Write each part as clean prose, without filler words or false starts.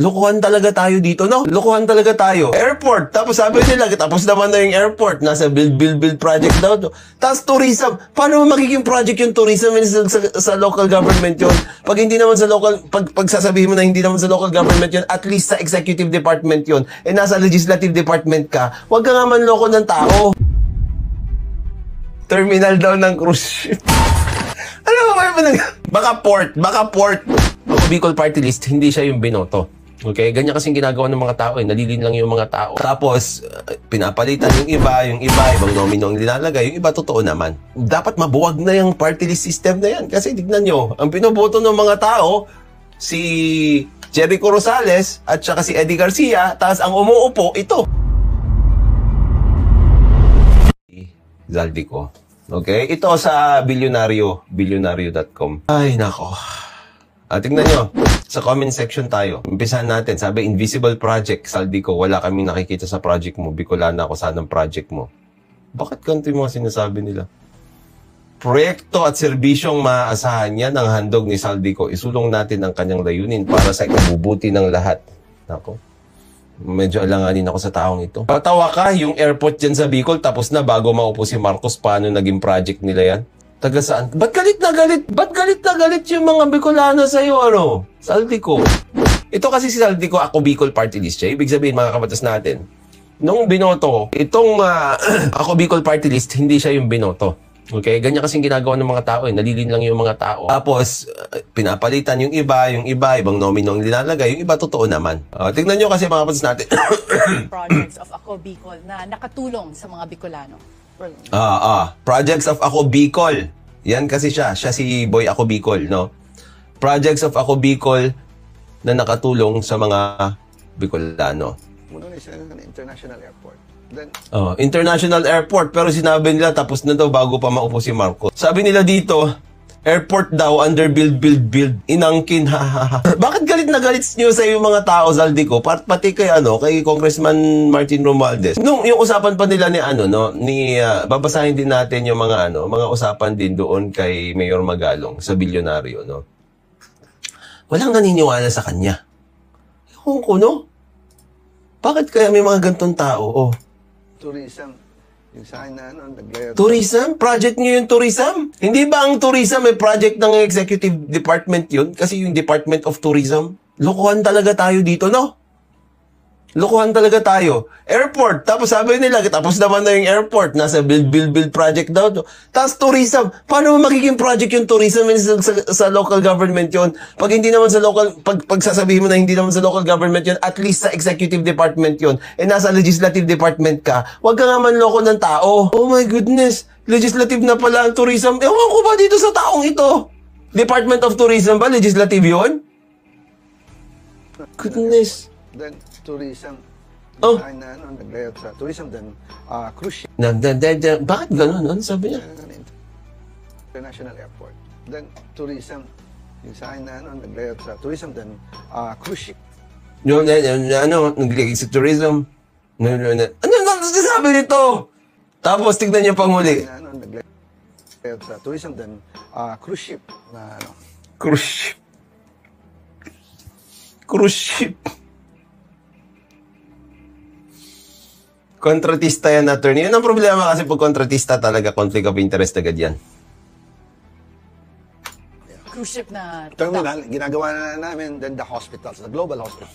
Lokohan talaga tayo dito, no? Lokohan talaga tayo. Airport. Tapos sabi nila, tapos naman na yung airport. Nasa build project daw. Tapos tourism. Paano magiging project yung tourism sa local government yun? Pag hindi naman sa local, pag sasabihin mo na hindi naman sa local government yun, at least sa executive department yun, eh nasa legislative department ka, huwag ka nga manloko ng tao. Terminal daw ng cruise ship. Alam mo ba baka port. Ako Bicol Party List, hindi siya yung binoto. Okay? Ganyan kasing ginagawa ng mga tao. Nalilin lang yung mga tao. Tapos, pinapalitan yung iba, ibang nomino ang nilalagay. Yung iba, totoo naman. Dapat mabuwag na yung party list system na yan. Kasi tignan nyo, ang binoboto ng mga tao, si Jericho Rosales at saka si Eddie Garcia, tapos ang umuupo, ito. Zaldico. Okay? Ito sa bilyonaryo.com. Ay, nako. Tingnan nyo, sa comment section tayo. Umpisahan natin. Sabi, Invisible Project, Zaldico, wala kaming nakikita sa project mo. Bicolana ako sanang project mo. Bakit ganito yung mga sinasabi nila? Proyekto at serbisyong maaasahan yan ang handog ni Zaldico. Isulong natin ang kanyang layunin para sa ikabubuti ng lahat. Nako. Medyo alanganin ako sa taong ito. Patawa ka, yung airport dyan sa Bicol, tapos na bago maupo si Marcos, paano naging project nila yan? Taga saan? Ba't galit na galit? Ba't galit na galit yung mga Bicolano sa'yo, ano? Zaldico. Ito kasi si Zaldico, ako Bicol Party List siya. Ibig sabihin, mga kabatas natin, nung binoto, itong ako Bicol Party List, hindi siya yung binoto. Okay? Ganyan kasing ginagawa ng mga tao. Nalilin lang yung mga tao. Tapos, pinapalitan yung iba, ibang nomino ang nilalagay. Yung iba, totoo naman. Tingnan nyo kasi mga kabatas natin. Projects of Ako Bicol na nakatulong sa mga Bicolano. Projects of Ako Bicol. Yan kasi siya. Siya si Boy Ako Bicol, no? Projects of Ako Bicol na nakatulong sa mga Bicolano. Muna na siya ng international airport. Then, international airport. Pero sinabi nila tapos na daw bago pa maupo si Marcos. Sabi nila dito, airport daw, under build. Inangkin, ha. Bakit galit na galit nyo sa yung mga tao, Zaldico? Pati kay, kay Congressman Martin Romualdez. Nung yung usapan pa nila ni, babasahin din natin yung mga, mga usapan din doon kay Mayor Magalong sa bilyonaryo, no? Walang naniniwala sa kanya. Ewan ko, no? Bakit kaya may mga gantong tao, tourism. Yung sa akin na nag-layout. Tourism? Project nyo yung tourism? Hindi ba ang tourism may project ng executive department yun? Kasi yung Department of Tourism. Lokohan talaga tayo dito, no? Lokohan talaga tayo. Airport. Tapos sabi nila, tapos naman na yung airport. Nasa build project daw. Tapos tourism. Paano magiging project yung tourism sa local government yun? Pag hindi naman sa local, pag sasabihin mo na hindi naman sa local government yun, at least sa executive department yun, eh nasa legislative department ka, huwag ka nga manloko ng tao. Oh my goodness. Legislative na pala ang tourism. Ewan ko ba dito sa taong ito? Department of Tourism ba? Legislative yun? Goodness. Then, tourism. Oh. Sa akin na nag-layout sa tourism, then cruise ship. Bakit ganun? Ano sabi niya? International airport. Then, tourism. Yung sa akin na nag-layout sa tourism, then cruise ship. Nag-layout sa tourism. Ano sabi nito? Tapos, tignan niyo pang huli. Nag-layout sa tourism, then cruise ship. Cruise ship. Cruise ship. Kontratista yan, attorney. Yun ang problema kasi pag kontratista talaga, conflict of interest agad yan. Cruise ship na... Terminal, ginagawa na namin, then the hospitals, the global hospital.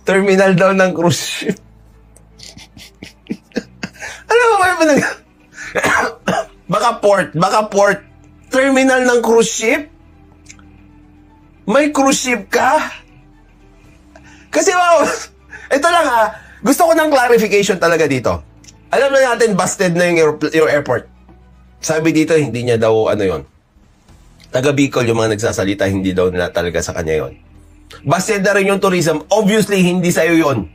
Terminal daw ng cruise ship. Alam mo ba Baka port. Terminal ng cruise ship? May cruise ship ka? Kasi ito lang gusto ko ng clarification talaga dito. Alam na natin, busted na yung airport. Sabi dito, hindi niya daw yon. Taga Bicol yung mga nagsasalita, hindi daw nila talaga sa kanya yon. Busted na rin yung tourism. Obviously, hindi sa'yo yon.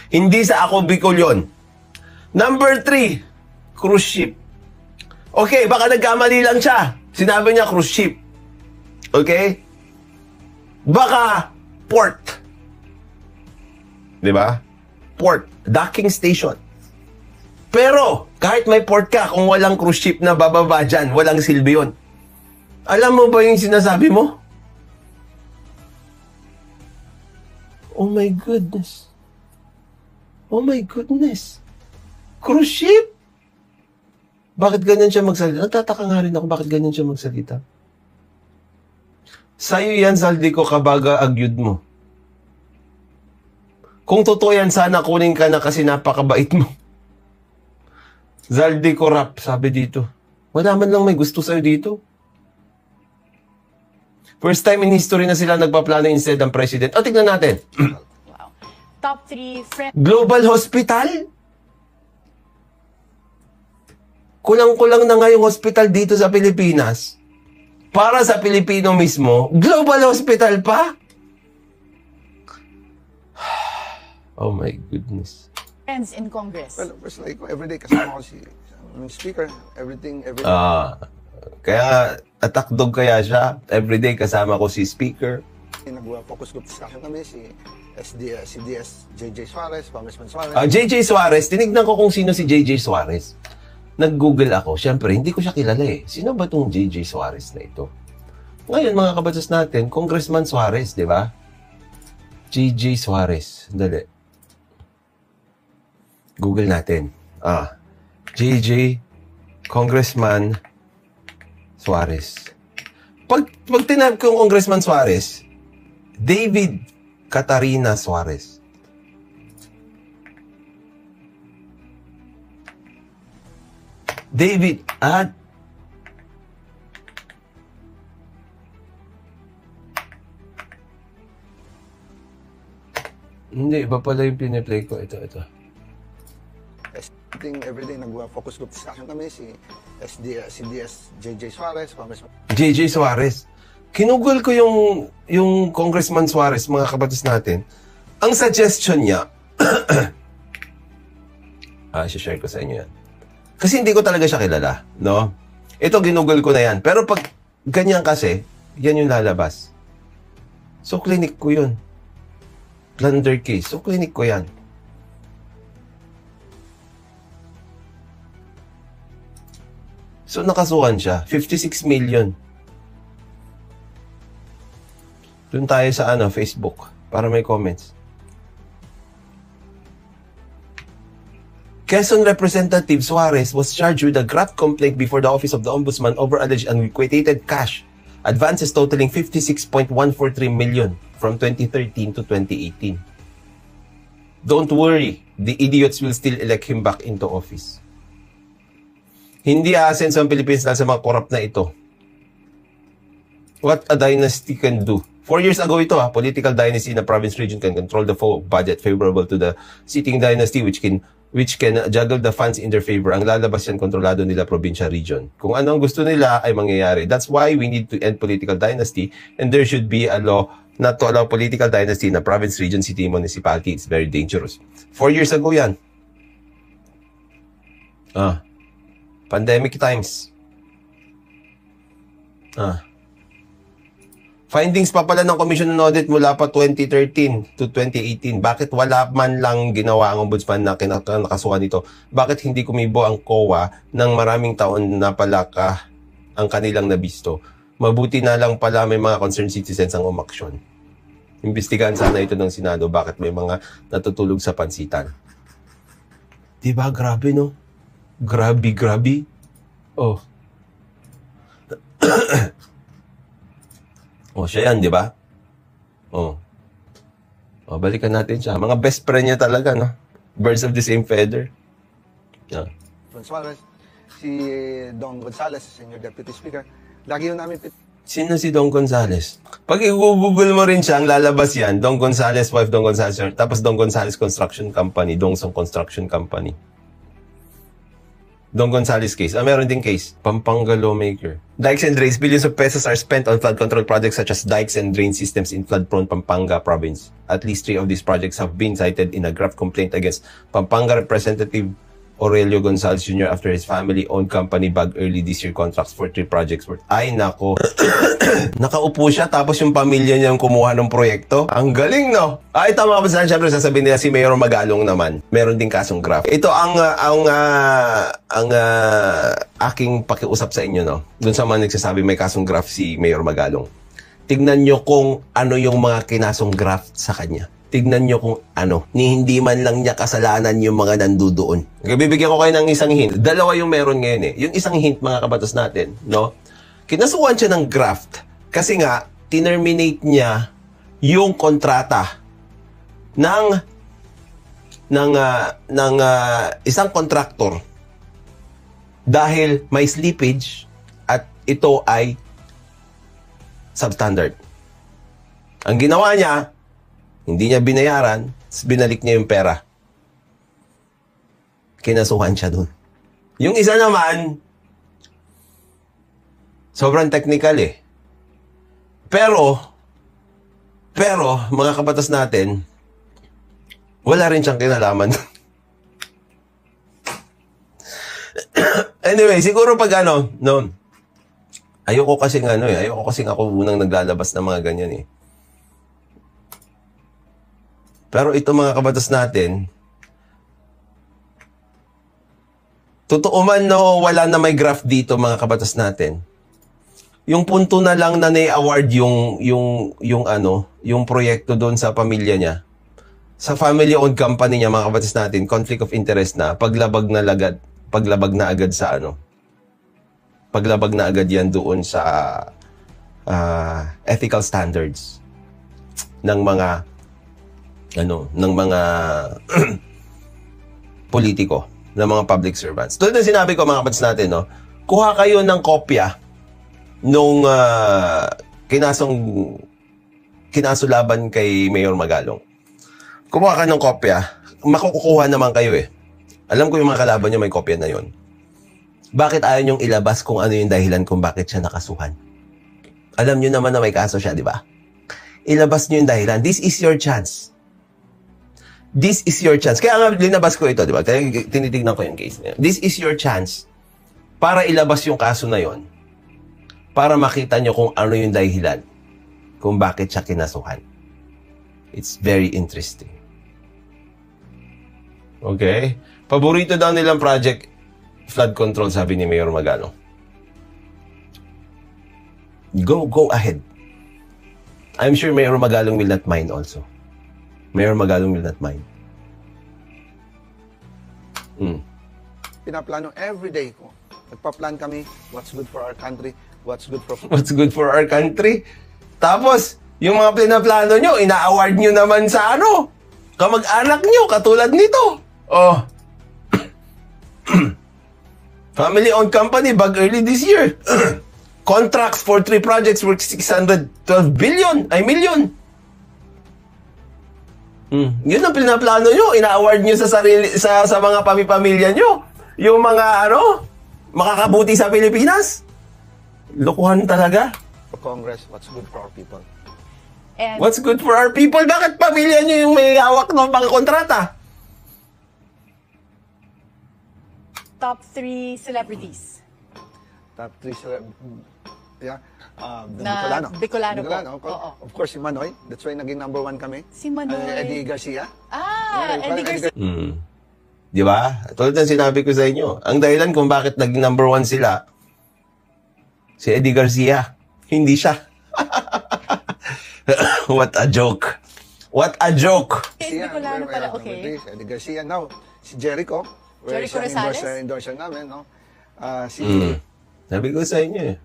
Hindi sa Ako Bicol yon. Number 3, cruise ship. Okay, baka nagkamali lang siya. Sinabi niya cruise ship. Okay? Baka port. Diba? Port. Docking station. Pero, kahit may port ka, kung walang cruise ship na bababa dyan, walang silbi yun. Alam mo ba yung sinasabi mo? Oh my goodness. Oh my goodness. Cruise ship? Bakit ganyan siya magsalita? Nagtataka nga rin ako bakit ganyan siya magsalita. Sa'yo yan, Zaldico, kabaga agyud mo. Kung totoo yan, sana kunin ka na kasi napakabait mo. Zaldico rap, sabi dito. Wala man lang may gusto sa'yo dito. First time in history na sila nagpaplano instead ng president. O, tignan natin. Wow. Top 3 friends. Global Hospital? Kulang-kulang na nga yung hospital dito sa Pilipinas. Para sa Pilipino mismo, Global Hospital pa? Oh my goodness. Friends in Congress. Well, first like everyday kasama ko si speaker, everything. Kaya attack dog kaya siya. Everyday kasama ko si speaker. Nag-focus group discussion kami si CDS JJ Suarez, Congressman Suarez. JJ Suarez, tinignan ko kung sino si JJ Suarez. Nag-google ako. Siyempre, hindi ko siya kilala eh. Sino ba itong JJ Suarez na ito? Ngayon, mga kabatas natin, Congressman Suarez, di ba? JJ Suarez. Dali. Google natin. JJ Congressman Suarez. Pag tinap ko yung Congressman Suarez, David Catarina Suarez. David, hindi, iba pala yung piniplay ko. Ito. Everyday nag-focus group discussion kami si CDS JJ Suarez, Congressman. JJ Suarez. Kinugol ko yung Congressman Suarez, mga kabatas natin. Ang suggestion niya, share ko sa inyo yan. Kasi hindi ko talaga siya kilala, no? Ito, ginugol ko na yan. Pero pag ganyan kasi, yan yung lalabas. So, clinic ko yun. Plunder case. So, clinic ko yan. So, nakasuhan siya. 56 million. Doon tayo sa Facebook para may comments. Quezon Representative Suarez was charged with a graft complaint before the Office of the Ombudsman over alleged unrequited cash advances totaling 56.143 million from 2013 to 2018. Don't worry, the idiots will still elect him back into office. Hindi aasenso ang Pilipinas dahil sa mga corrupt na ito. What a dynasty can do. 4 years ago ito, political dynasty in a province region can control the budget favorable to the sitting dynasty which can juggle the funds in their favor. Ang lalabas yan, kontrolado nila probinsya region. Kung ano ang gusto nila ay mangyayari. That's why we need to end political dynasty and there should be a law not to allow political dynasty in a province, region, city, municipality. It's very dangerous. 4 years ago yan. Pandemic times. Findings pa pala ng Commission on Audit mula pa 2013 to 2018. Bakit wala man lang ginawa ang ombudsman na nakasuhan nito? Bakit hindi kumibo ang COA ng maraming taon na pala ang kanilang nabisto? Mabuti na lang pala may mga concerned citizens ang umaksyon. Imbestigahan sana ito ng Senado. Bakit may mga natutulog sa pansitan? Diba? Grabe, no? Grabe. Oh. Siya yan, di ba? Balikan natin siya. Mga best friend niya talaga, no? Birds of the same feather. Suarez, si Don Gonzales, Senior Deputy Speaker, lagi yun namin Sino si Don Gonzales? Pag i-google mo rin siya, ang lalabas yan, Don Gonzales, wife Don Gonzales, tapos Don Gonzales Construction Company, Dongsong Construction Company. Don Gonzales case. Meron din case. Pampanga lawmaker. Dikes and drains. Billions of pesos are spent on flood control projects such as dikes and drain systems in flood-prone Pampanga province. At least 3 of these projects have been cited in a graft complaint against Pampanga Representative Aurelio Gonzales Jr. after his family-owned company bagged early this year contracts for 3 projects worth. Ay, nako. Nakaupo siya tapos yung pamilya niya yung kumuha ng proyekto. Ang galing, no? Ito mga kapasahan, syempre sasabihin nila si Mayor Magalong naman. Meron din kasong graft. Ito ang aking pakiusap sa inyo, no? Doon sa mga nagsasabi may kasong graft si Mayor Magalong. Tignan nyo kung ano yung mga kinasong graft sa kanya. tignan nyo kung ano, ni hindi man lang niya kasalanan yung mga nandudoon. Okay, bibigyan ko kayo ng isang hint. Dalawa yung meron ngayon eh. Yung isang hint, mga kabatas natin, no? Kinasuhan siya ng graft kasi nga, tinerminate niya yung kontrata ng isang kontraktor dahil may slippage at ito ay substandard. Ang ginawa niya, hindi niya binayaran, binalik niya yung pera. Kinasuhan siya dun. Yung isa naman, sobrang technical eh. Pero, mga kabatas natin, wala rin siyang kinalaman. Anyway, siguro pag ayoko kasing ako unang naglalabas ng mga ganyan eh. Pero ito mga kabatas natin, totoo man no, wala na may graph dito mga kabatas natin. Yung punto na lang na na-award yung proyekto doon sa pamilya niya. Sa family-owned company niya, mga kabatas natin, conflict of interest na, paglabag na agad yan doon sa ethical standards ng mga politiko, ng mga public servants. Tulad ng sinabi ko mga kabatas natin, no, kuha kayo ng kopya nung kinaso laban kay Mayor Magalong. Kumuha ka ng kopya, makukuha naman kayo eh. Alam ko yung mga kalaban nyo may kopya na yon. Bakit ayaw nyong ilabas kung ano yung dahilan kung bakit siya nakasuhan? Alam nyo naman na may kaso siya, di ba? Ilabas nyo yung dahilan. This is your chance. This is your chance. Kaya nga linabas ko ito, di ba? Kaya tinitignan ko yung case niya. This is your chance para ilabas yung kaso na yon. Para makita nyo kung ano yung dahilan kung bakit siya kinasuhan. It's very interesting. Okay? Paborito daw nilang project, flood control, sabi ni Mayor Magalong. Go ahead. I'm sure Mayor Magalong will not mind also. Mayor Magalong will not mind. Pinaplano everyday ko. Nagpa-plan kami, what's good for our country, what's good for our country. Tapos, yung mga pinaplano nyo, ina-award nyo naman sa kamag-anak nyo, katulad nito. Oh. Family-owned company, bag early this year. Contracts for 3 projects worth 612 million. Yun ang pinaplano nyo, ina-award nyo sa mga pamilya nyo. Yung mga makakabuti sa Pilipinas. Lokohan talaga. For Congress, what's good for our people. And what's good for our people? Bakit pamilya nyo yung may hawak ng mga kontrata? top 3 celebrities. Top 3 yeah. Na Bicolano po. Oo. Of course, si Manoy. That's why naging number 1 kami. Si Manoy. Eddie Garcia. Eddie Garcia. Di ba? Tulad ng sinabi ko sa inyo, ang dahilan kung bakit naging number 1 sila, si Eddie Garcia. Hindi siya. What a joke. What a joke. Bicolano pala, okay. Eddie Garcia. Now, si Jericho. Jericho Rosales. Endorser namin, no? Sabi ko sa inyo eh.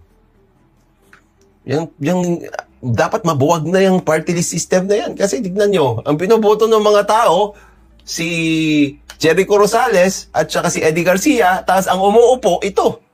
Yung dapat mabuwag na yung party list system na yan. Kasi tignan nyo, ang pinoboto ng mga tao, si Jericho Rosales at saka si Eddie Garcia, tapos ang umuupo, ito.